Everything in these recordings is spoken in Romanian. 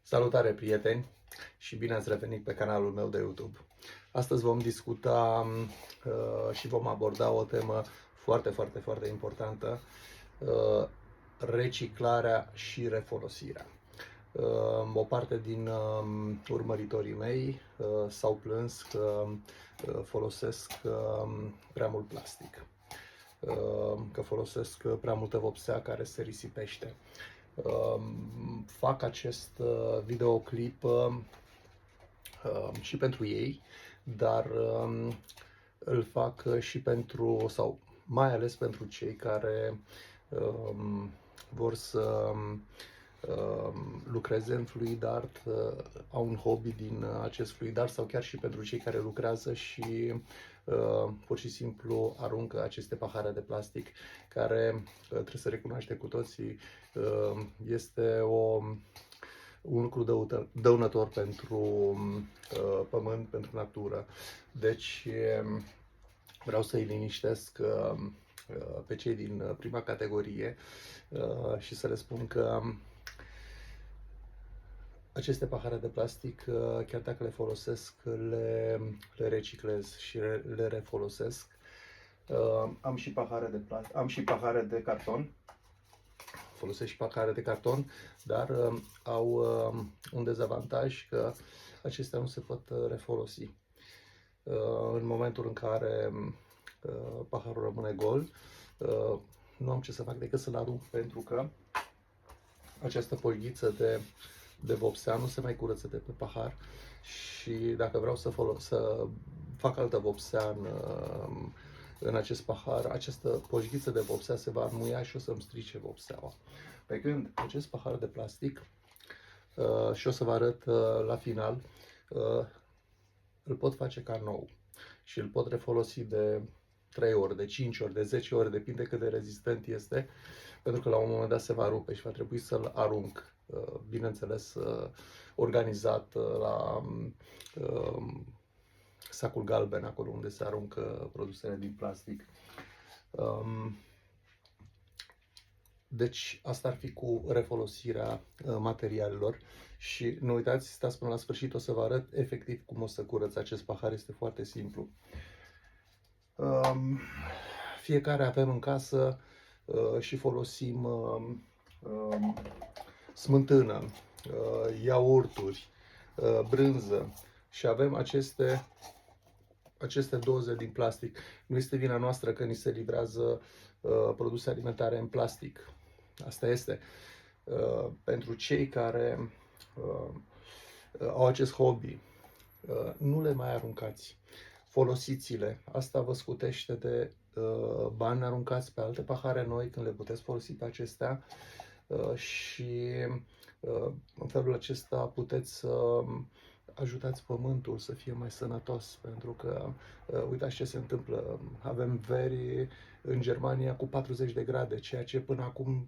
Salutare, prieteni, și bine ați revenit pe canalul meu de YouTube. Astăzi vom discuta și vom aborda o temă foarte importantă, reciclarea și refolosirea. O parte din urmăritorii mei s-au plâns că folosesc prea mult plastic, că folosesc prea multă vopsea care se risipește. Fac acest videoclip și pentru ei, dar îl fac și pentru, sau mai ales pentru cei care vor să lucreze în fluid art, au un hobby din acest fluid art, sau chiar și pentru cei care lucrează și pur și simplu aruncă aceste pahare de plastic, care, trebuie să recunoaștem cu toții, este un lucru dăunător pentru pământ, pentru natură. Deci vreau să-i liniștesc pe cei din prima categorie și să le spun că aceste pahare de plastic, chiar dacă le folosesc, le reciclez și le refolosesc. Am și pahare de plastic, am și pahare de carton. Folosesc și pahare de carton, dar au un dezavantaj, că acestea nu se pot refolosi. În momentul în care paharul rămâne gol, nu am ce să fac decât să-l arunc, pentru că această polghiță de vopsea nu se mai curăță de pe pahar și dacă vreau să fac altă vopsea în acest pahar, această polghiță de vopsea se va înmuia și o să-mi strice vopseaua. Pe când acest pahar de plastic, și o să vă arăt la final, îl pot face ca nou și îl pot refolosi de 3 ori, de 5 ori, de 10 ori, depinde cât de rezistent este, pentru că la un moment dat se va rupe și va trebui să-l arunc, bineînțeles organizat la sacul galben, acolo unde se aruncă produsele din plastic. Deci asta ar fi cu refolosirea materialelor și nu uitați, stați până la sfârșit, o să vă arăt efectiv cum o să curăț acest pahar. Este foarte simplu. Fiecare avem în casă și folosim smântână, iaurturi, brânză și avem aceste doze din plastic. Nu este vina noastră că ni se livrează produse alimentare în plastic. Asta este. Pentru cei care au acest hobby, nu le mai aruncați. Folosiți-le. Asta vă scutește de bani aruncați pe alte pahare noi, când le puteți folosi pe acestea și în felul acesta puteți să ajutați pământul să fie mai sănătos, pentru că uitați ce se întâmplă. Avem veri în Germania cu 40 de grade, ceea ce până acum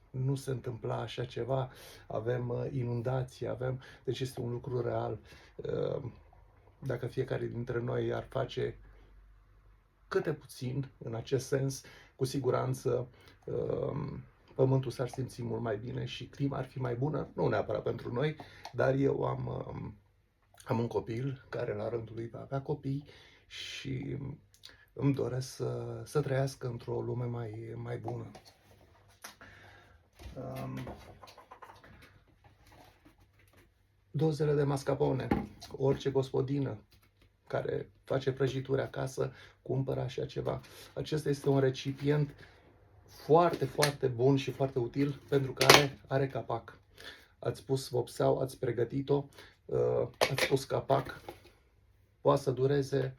nu se întâmpla așa ceva. Avem inundații, deci este un lucru real. Dacă fiecare dintre noi ar face câte puțin în acest sens, cu siguranță pământul s-ar simți mult mai bine și clima ar fi mai bună, nu neapărat pentru noi, dar eu am un copil care la rândul lui va avea copii și îmi doresc să trăiască într-o lume mai bună. Dozele de mascarpone, orice gospodină care face prăjituri acasă cumpără așa ceva. Acesta este un recipient foarte bun și foarte util, pentru că are capac. Ați pus vopseau, ați pregătit-o, ați pus capac, poate să dureze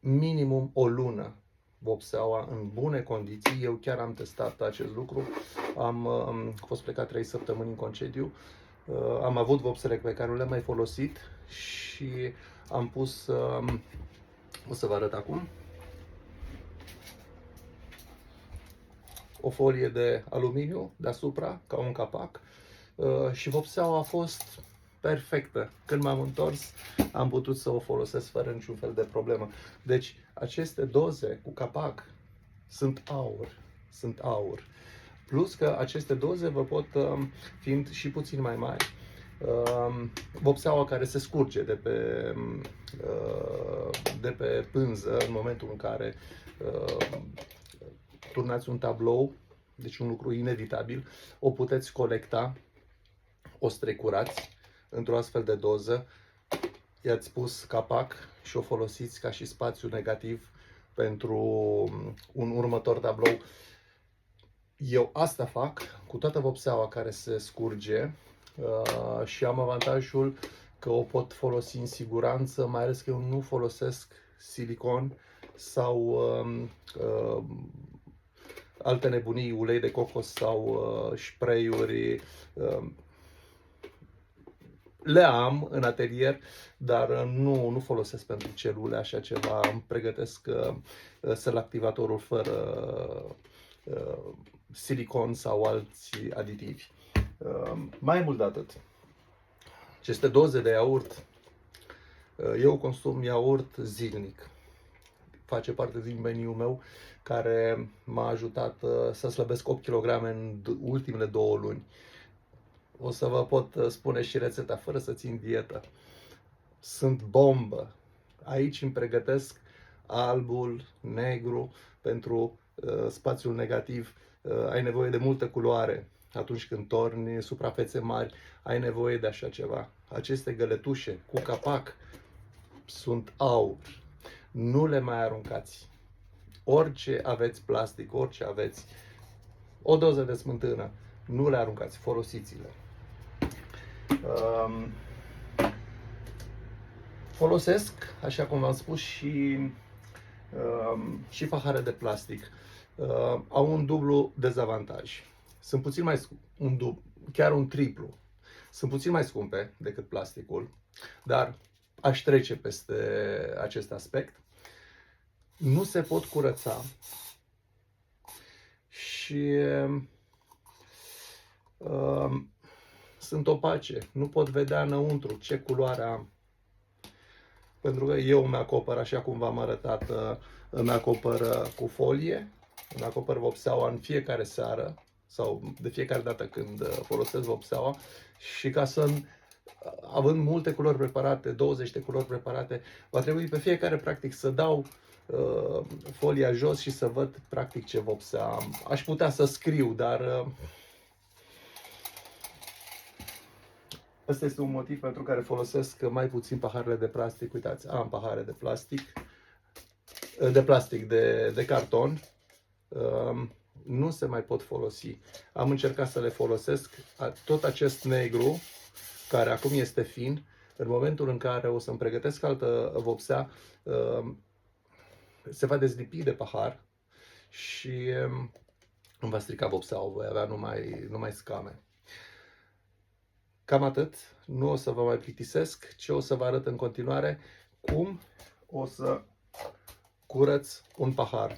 minimum o lună vopseaua în bune condiții. Eu chiar am testat acest lucru. Am fost plecat 3 săptămâni în concediu. Am avut vopsele pe care nu le-am mai folosit și am pus, o să vă arăt acum, o folie de aluminiu deasupra, ca un capac, și vopseaua a fost perfectă. Când m-am întors, am putut să o folosesc fără niciun fel de problemă. Deci, aceste doze cu capac sunt aur. Plus că aceste doze vă pot, fiind și puțin mai mari, vopseaua care se scurge de pe pânză în momentul în care turnați un tablou, deci un lucru inevitabil, o puteți colecta, o strecurați într-o astfel de doză, i-ați pus capac și o folosiți ca și spațiu negativ pentru un următor tablou. Eu asta fac cu toată vopseaua care se scurge și am avantajul că o pot folosi în siguranță, mai ales că eu nu folosesc silicon sau alte nebunii, ulei de cocos sau spray-uri. Le am în atelier, dar nu folosesc pentru celule așa ceva. Îmi pregătesc selectivatorul fără silicon sau alți aditivi. Mai mult de atât, aceste doze de iaurt, eu consum iaurt zilnic. Face parte din meniul meu care m-a ajutat să slăbesc 8 kg în ultimele 2 luni. O să vă pot spune și rețeta fără să țin dietă. Sunt bombă. Aici îmi pregătesc albul, negru pentru spațiul negativ. Ai nevoie de multă culoare. Atunci când torni suprafețe mari, ai nevoie de așa ceva. Aceste găletușe cu capac sunt aur. Nu le mai aruncați. Orice aveți plastic, orice aveți, o doză de smântână, nu le aruncați, folosiți-le. Folosesc, așa cum v-am spus, și pahare de plastic. Au un dublu dezavantaj. Sunt puțin mai chiar un triplu. Sunt puțin mai scumpe decât plasticul, dar aș trece peste acest aspect. Nu se pot curăța și sunt opace. Nu pot vedea înăuntru ce culoare am. Pentru că eu îmi acopăr, așa cum v-am arătat, îmi acopăr cu folie, îmi acopăr vopseaua în fiecare seară sau de fiecare dată când folosesc vopseaua, și ca să, având multe culori preparate, 20 de culori preparate, va trebui pe fiecare practic să dau folia jos și să văd practic ce vopsea am. Aș putea să scriu, dar ăsta este un motiv pentru care folosesc mai puțin paharele de plastic. Uitați, am pahare de plastic, de carton. Nu se mai pot folosi. Am încercat să le folosesc. Tot acest negru, care acum este fin, în momentul în care o să-mi pregătesc altă vopsea, se va dezlipi de pahar și îmi va strica vopseaua, voi avea numai scame. Cam atât, nu o să vă mai plictisesc, ce o să vă arăt în continuare cum o să curăț un pahar.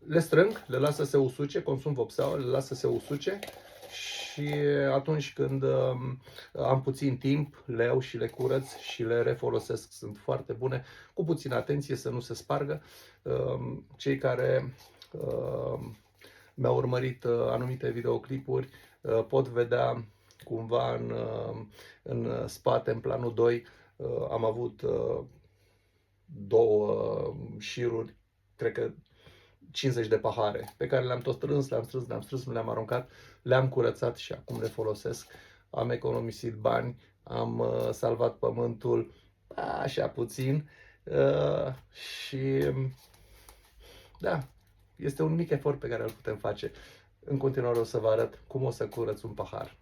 Le strâng, le las să se usuce, consum vopseaua, le las să se usuce și atunci când am puțin timp, le iau și le curăț și le refolosesc. Sunt foarte bune, cu puțină atenție să nu se spargă. Cei care mi-au urmărit anumite videoclipuri pot vedea cumva în spate, în planul 2, am avut 2 șiruri, cred că 50 de pahare, pe care le-am tot strâns, nu le-am aruncat, le-am curățat și acum le folosesc. Am economisit bani, am salvat pământul, așa puțin, și da, este un mic efort pe care îl putem face. În continuare o să vă arăt cum o să curăț un pahar.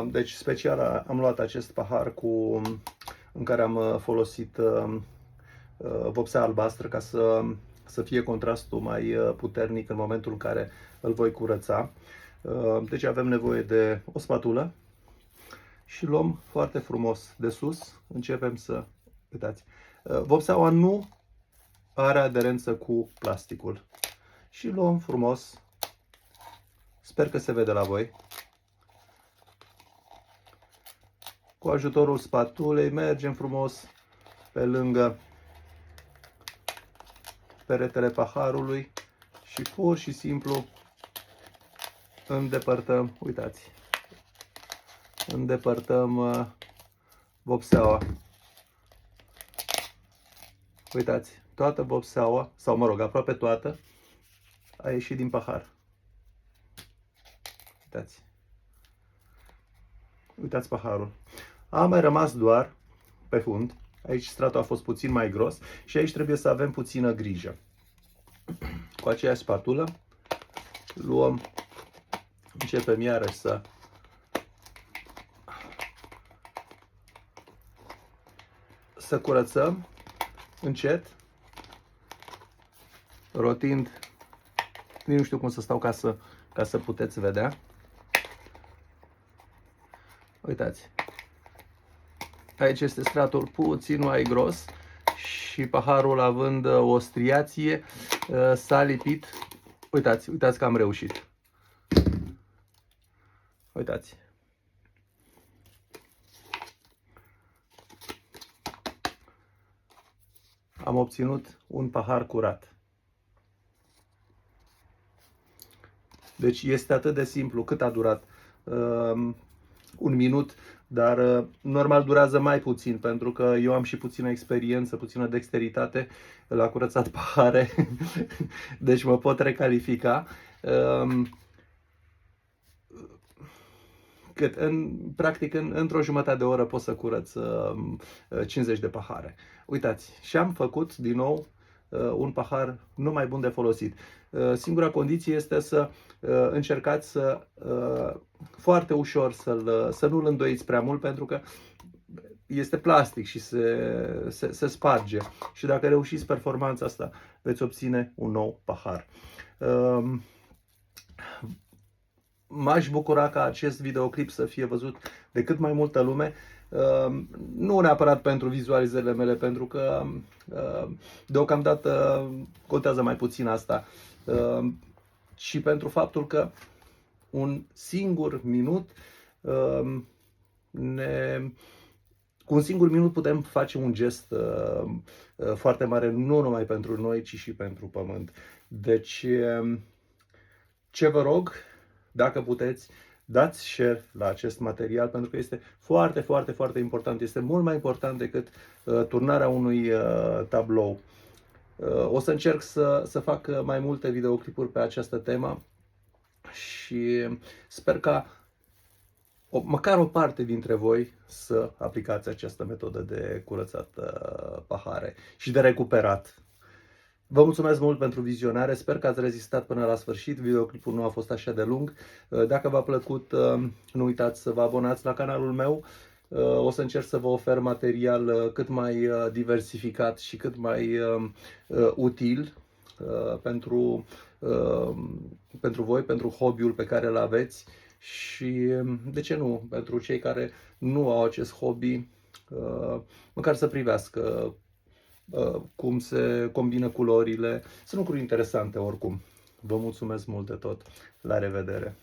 Deci special am luat acest pahar în care am folosit vopsea albastră ca să fie contrastul mai puternic în momentul în care îl voi curăța. Deci avem nevoie de o spatulă și luăm foarte frumos de sus, începem să, uitați, vopseaua nu are aderență cu plasticul și luăm frumos, sper că se vede la voi. Cu ajutorul spatulei mergem frumos pe lângă peretele paharului Și pur și simplu îndepărtăm, uitați, îndepărtăm vopseaua. Uitați, toată vopseaua, sau mă rog, aproape toată, a ieșit din pahar. Uitați. Uitați paharul. A mai rămas doar pe fund. Aici stratul a fost puțin mai gros și aici trebuie să avem puțină grijă. Cu aceeași spatulă luăm, începem iarăși să curățăm încet, rotind. Nu știu cum să stau ca să puteți vedea. Uitați. Aici este stratul puțin mai gros și paharul, având o striație, s-a lipit. Uitați, uitați că am reușit. Uitați. Am obținut un pahar curat. Deci este atât de simplu. Cât a durat? Un minut, dar normal durează mai puțin, pentru că eu am și puțină experiență, puțină dexteritate la curățat pahare, deci mă pot recalifica. Practic, într-o jumătate de oră pot să curăț 50 de pahare. Uitați, și am făcut din nou un pahar nu mai bun de folosit. Singura condiție este să încercați foarte ușor să nu-l îndoiți prea mult, pentru că este plastic și se sparge. Și dacă reușiți performanța asta, veți obține un nou pahar. M-aș bucura ca acest videoclip să fie văzut de cât mai multă lume, nu neapărat pentru vizualizările mele, pentru că deocamdată contează mai puțin asta, ci pentru faptul că un singur minut, cu un singur minut putem face un gest foarte mare, nu numai pentru noi, ci și pentru pământ. Deci, ce vă rog, dacă puteți, dați share la acest material, pentru că este foarte, foarte, foarte important. Este mult mai important decât turnarea unui tablou. O să încerc să fac mai multe videoclipuri pe această temă și sper ca măcar o parte dintre voi să aplicați această metodă de curățat pahare și de recuperat. Vă mulțumesc mult pentru vizionare, sper că ați rezistat până la sfârșit, videoclipul nu a fost așa de lung. Dacă v-a plăcut, nu uitați să vă abonați la canalul meu. O să încerc să vă ofer material cât mai diversificat și cât mai util pentru voi, pentru hobby-ul pe care îl aveți și, de ce nu, pentru cei care nu au acest hobby, măcar să privească cum se combină culorile. Sunt lucruri interesante oricum. Vă mulțumesc mult de tot. La revedere!